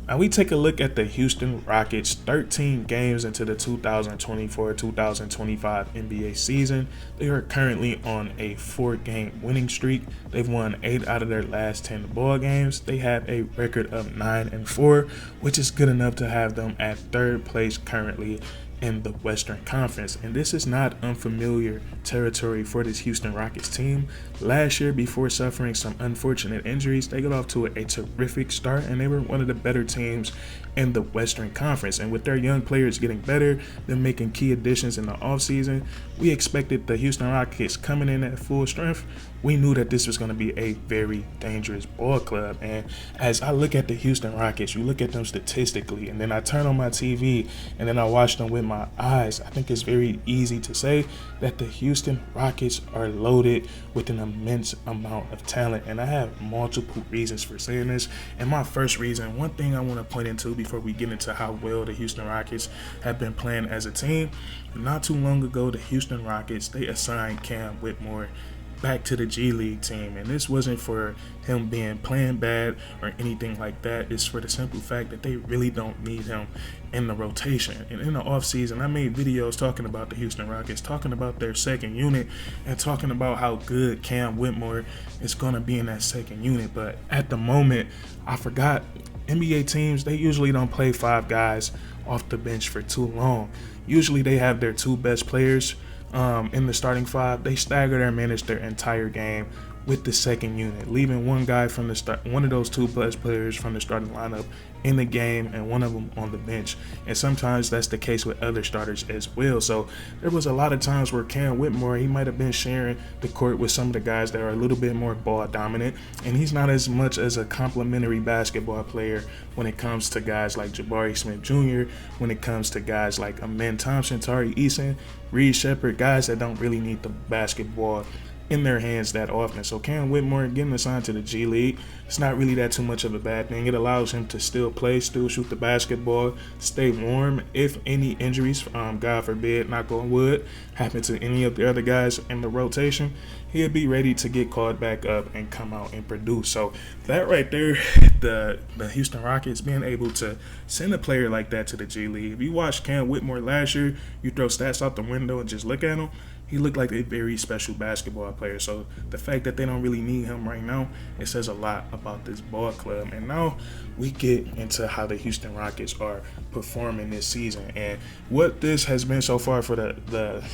Now we take a look at the Houston Rockets 13 games into the 2024-2025 NBA season. They are currently on a 4-game winning streak. They've won 8 out of their last 10 ball games. They have a record of 9-4, which is good enough to have them at third place currently in the Western Conference. And this is not unfamiliar territory for this Houston Rockets team. Last year, before suffering some unfortunate injuries, they got off to a terrific start, and they were one of the better teams in the Western Conference. And with their young players getting better, them making key additions in the offseason, we expected the Houston Rockets coming in at full strength. We knew that this was going to be a very dangerous ball club. And as I look at the Houston Rockets, you look at them statistically, and then I turn on my TV, and then I watch them with my eyes. I think it's very easy to say that the Houston Rockets are loaded with an immense amount of talent. And I have multiple reasons for saying this. And my first reason, one thing I want to point into before we get into how well the Houston Rockets have been playing as a team, not too long ago, the Houston Rockets, they assigned Cam Whitmore back to the G League team, and this wasn't for him being playing bad or anything like that. It's for the simple fact that they really don't need him in the rotation. And in the offseason, I made videos talking about the Houston Rockets, talking about their second unit, and talking about how good Cam Whitmore is going to be in that second unit. But at the moment, I forgot NBA teams, they usually don't play 5 guys off the bench for too long. Usually they have their 2 best players in the starting 5. They stagger their minutes their entire game with the second unit, leaving one guy from the start, one of those 2 best players from the starting lineup in the game, and one of them on the bench. And sometimes that's the case with other starters as well. So there was a lot of times where Cam Whitmore, he might have been sharing the court with some of the guys that are a little bit more ball dominant, and he's not as much as a complimentary basketball player when it comes to guys like Jabari Smith Jr., when it comes to guys like Amen Thompson, Tari Eason, Reed Shepard, guys that don't really need the basketball in their hands that often. So Cam Whitmore getting assigned to the G League, it's not really that too much of a bad thing. It allows him to still play, still shoot the basketball, stay warm. If any injuries, God forbid, knock on wood, happen to any of the other guys in the rotation, he'll be ready to get called back up and come out and produce. So that right there, the Houston Rockets being able to send a player like that to the G League. If you watched Cam Whitmore last year, you throw stats out the window and just look at him, he looked like a very special basketball player. So the fact that they don't really need him right now, it says a lot about this ball club. And now we get into how the Houston Rockets are performing this season and what this has been so far for the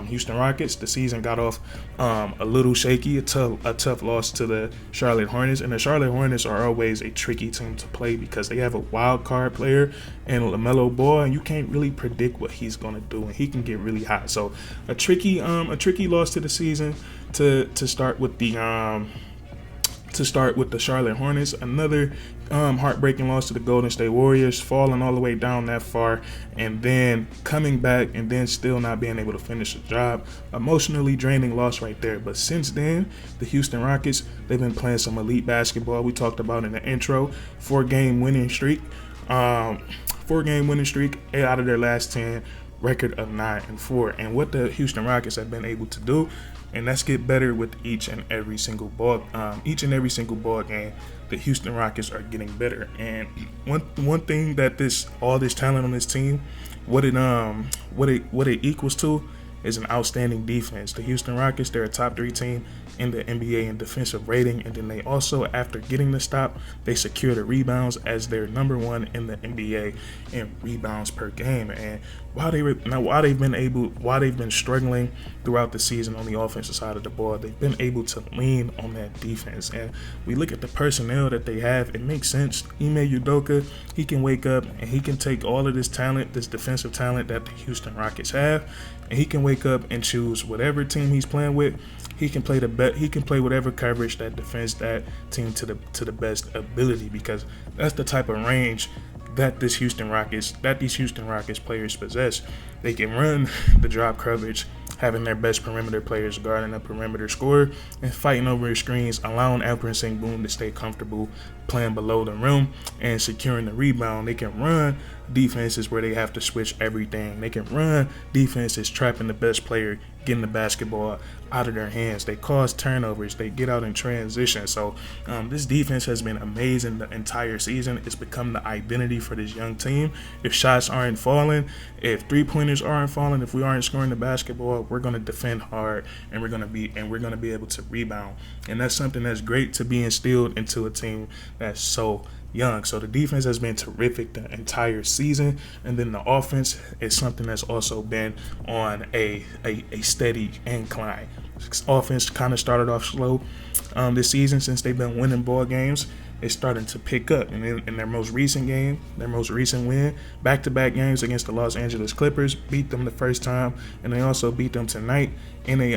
Houston Rockets. The season got off a little shaky, a tough loss to the Charlotte Hornets. And the Charlotte Hornets are always a tricky team to play because they have a wild card player and LaMelo Ball, and you can't really predict what he's going to do, and he can get really hot. So a tricky loss to the season to start with the Charlotte Hornets. Another heartbreaking loss to the Golden State Warriors, falling all the way down that far and then coming back and then still not being able to finish the job. Emotionally draining loss right there. But since then, the Houston Rockets, they've been playing some elite basketball. We talked about in the intro, 4-game winning streak. 4-game winning streak, 8 out of their last 10, record of 9-4. And what the Houston Rockets have been able to do, and let's get better with each and every single ball game. The Houston Rockets are getting better. And one thing that all this talent on this team, what it equals to is an outstanding defense. The Houston Rockets, they're a top 3 team in the NBA in defensive rating, and then they also, after getting the stop, they secure the rebounds as they're number 1 in the NBA in rebounds per game. And while they've been struggling throughout the season on the offensive side of the ball, they've been able to lean on that defense. And we look at the personnel that they have, it makes sense. Ime Udoka, he can wake up and he can take all of this talent, this defensive talent that the Houston Rockets have, and he can wake up and choose whatever team he's playing with. He can play he can play whatever coverage that defends that team to the best ability, because that's the type of range that these Houston Rockets players possess. They can run the drop coverage, having their best perimeter players guarding a perimeter scorer and fighting over his screens, allowing Alperen Sengun to stay comfortable playing below the rim and securing the rebound. They can run defense is where they have to switch everything. They can run. Defense is trapping the best player, getting the basketball out of their hands. They cause turnovers. They get out in transition. So this defense has been amazing the entire season. It's become the identity for this young team. If shots aren't falling, if three-pointers aren't falling, if we aren't scoring the basketball, we're going to defend hard, and we're going to be able to rebound. And that's something that's great to be instilled into a team that's so young. So the defense has been terrific the entire season, and then the offense is something that's also been on a steady incline. Offense kind of started off slow this season since they've been winning ball games. It's starting to pick up, and in their most recent win, back-to-back games against the Los Angeles Clippers, beat them the first time, and they also beat them tonight in a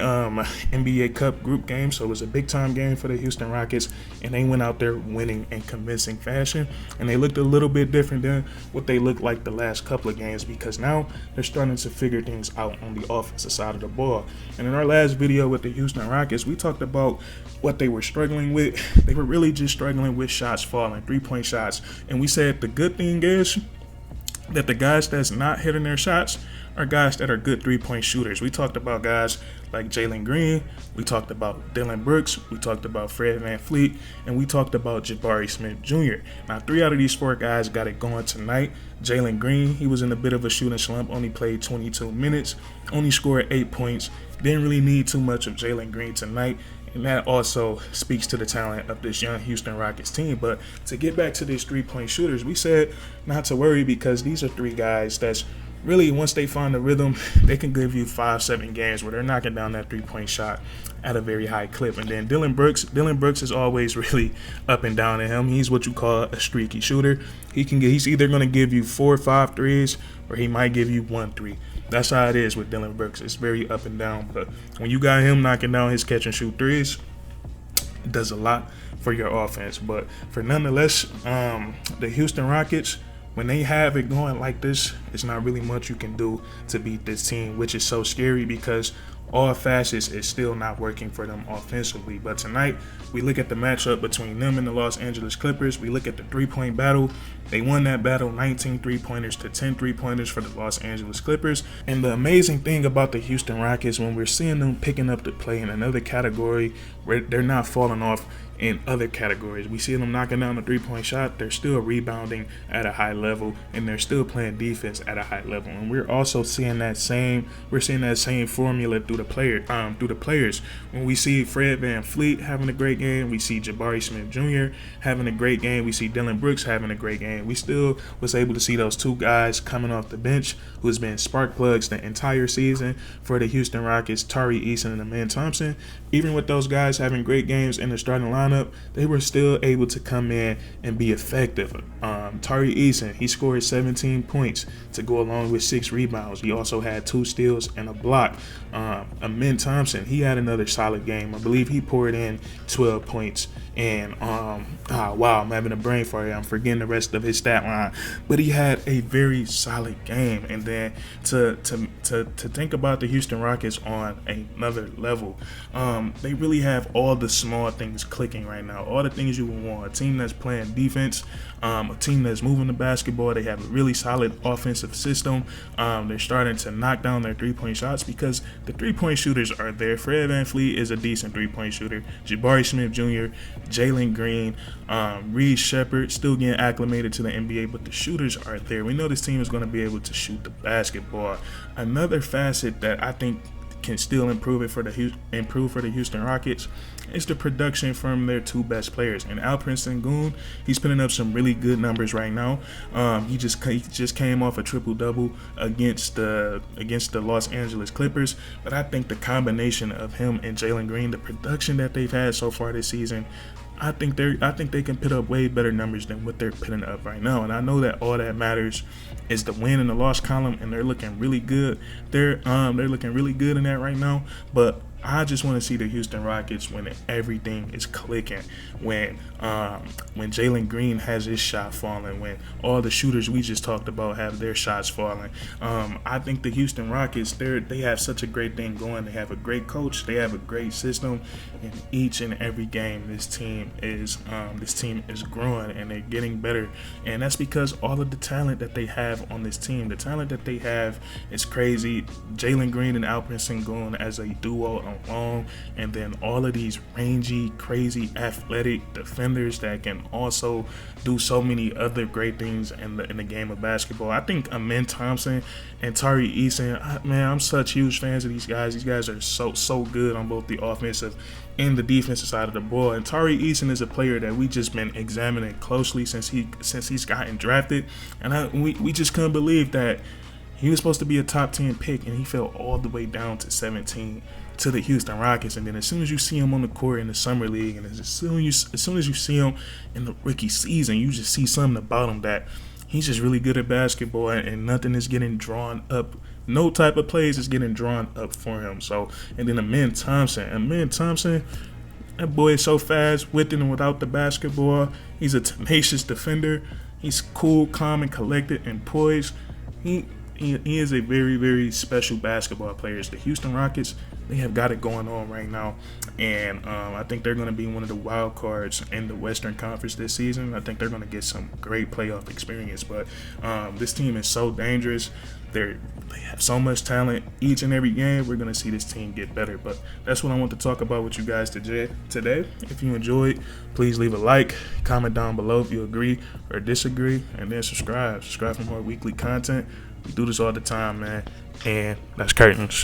NBA Cup group game. So it was a big-time game for the Houston Rockets, and they went out there winning in convincing fashion, and they looked a little bit different than what they looked like the last couple of games, because now they're starting to figure things out on the offensive side of the ball. And in our last video with the Houston Rockets, we talked about what they were struggling with. They were really just struggling with shots falling, three-point shots. And we said the good thing is that the guys that's not hitting their shots are guys that are good three-point shooters. We talked about guys like Jalen Green, we talked about Dillon Brooks, we talked about Fred VanVleet, and we talked about Jabari Smith Jr. Now, 3 out of these 4 guys got it going tonight. Jalen Green, he was in a bit of a shooting slump, only played 22 minutes, only scored 8 points. Didn't really need too much of Jalen Green tonight. And that also speaks to the talent of this young Houston Rockets team. But to get back to these three-point shooters, we said not to worry, because these are 3 guys that's really, once they find the rhythm, they can give you 5-7 games where they're knocking down that three-point shot at a very high clip. And then Dillon Brooks is always really up and down in him. He's what you call a streaky shooter. He's either going to give you 4 or 5 threes, or he might give you 1 3. That's how it is with Dillon Brooks. It's very up and down. But when you got him knocking down his catch and shoot threes, it does a lot for your offense. But for nonetheless, the Houston Rockets, when they have it going like this, it's not really much you can do to beat this team, which is so scary because all facets is still not working for them offensively. But tonight, we look at the matchup between them and the Los Angeles Clippers. We look at the three-point battle. They won that battle 19 three-pointers to 10 three-pointers for the Los Angeles Clippers. And the amazing thing about the Houston Rockets, when we're seeing them picking up the play in another category, where they're not falling off in other categories. We see them knocking down the three-point shot. They're still rebounding at a high level, and they're still playing defense at a high level. And we're also seeing that same formula through the players. When we see Fred VanVleet having a great game, we see Jabari Smith Jr. having a great game, we see Dillon Brooks having a great game. We still was able to see those 2 guys coming off the bench who's been spark plugs the entire season for the Houston Rockets, Tari Eason and Amen Thompson. Even with those guys having great games in the starting lineup, they were still able to come in and be effective. Tari Eason, he scored 17 points to go along with 6 rebounds. He also had 2 steals and a block. Amen Thompson, he had another solid game. I believe he poured in 12 points. And wow, I'm having a brain fart. I'm forgetting the rest of his stat line, but he had a very solid game. And then to think about the Houston Rockets on another level, they really have all the small things clicking right now. All the things you would want. A team that's playing defense, a team that's moving the basketball. They have a really solid offensive system. They're starting to knock down their three-point shots because the three-point shooters are there. Fred VanVleet is a decent three-point shooter. Jabari Smith Jr., Jalen Green, Reed Shepherd, still getting acclimated to the NBA, but the shooters are there. We know this team is going to be able to shoot the basketball. Another facet that I think can still improve for the Houston Rockets is the production from their 2 best players. And Alperen Sengun, he's putting up some really good numbers right now. He just came off a triple-double against the Los Angeles Clippers. But I think the combination of him and Jalen Green, the production that they've had so far this season, I think they can put up way better numbers than what they're putting up right now. And I know that all that matters is the win and the loss column, and they're looking really good. They're looking really good in that right now. But I just want to see the Houston Rockets when everything is clicking, when Jalen Green has his shot falling, when all the shooters we just talked about have their shots falling. I think the Houston Rockets, they have such a great thing going. They have a great coach. They have a great system. And each and every game, this team is growing and they're getting better. And that's because all of the talent that they have on this team, the talent that they have is crazy. Jalen Green and Alperen Sengun as a duo alone, and then all of these rangy, crazy, athletic defenders that can also do so many other great things in the game of basketball. I think Amen Thompson and Tari Eason, man, I'm such huge fans of these guys. These guys are so good on both the offensive and the defensive side of the ball. And Tari Eason is a player that we just been examining closely since he's gotten drafted, and we just couldn't believe that he was supposed to be a top 10 pick and he fell all the way down to 17 to the Houston Rockets. And then as soon as you see him on the court in the summer league, and as soon as you see him in the rookie season, you just see something about him that he's just really good at basketball, and nothing is getting drawn up. No type of plays is getting drawn up for him. So, and then Amen Thompson, that boy is so fast with and without the basketball. He's a tenacious defender. He's cool, calm, and collected and poised. He is a very, very special basketball player. The Houston Rockets, they have got it going on right now. And I think they're going to be one of the wild cards in the Western Conference this season. I think they're going to get some great playoff experience. But this team is so dangerous. They have so much talent. Each and every game, we're going to see this team get better. But that's what I want to talk about with you guys today. If you enjoyed, please leave a like, comment down below if you agree or disagree, and then subscribe. Subscribe for more weekly content. We do this all the time, man. And that's curtains.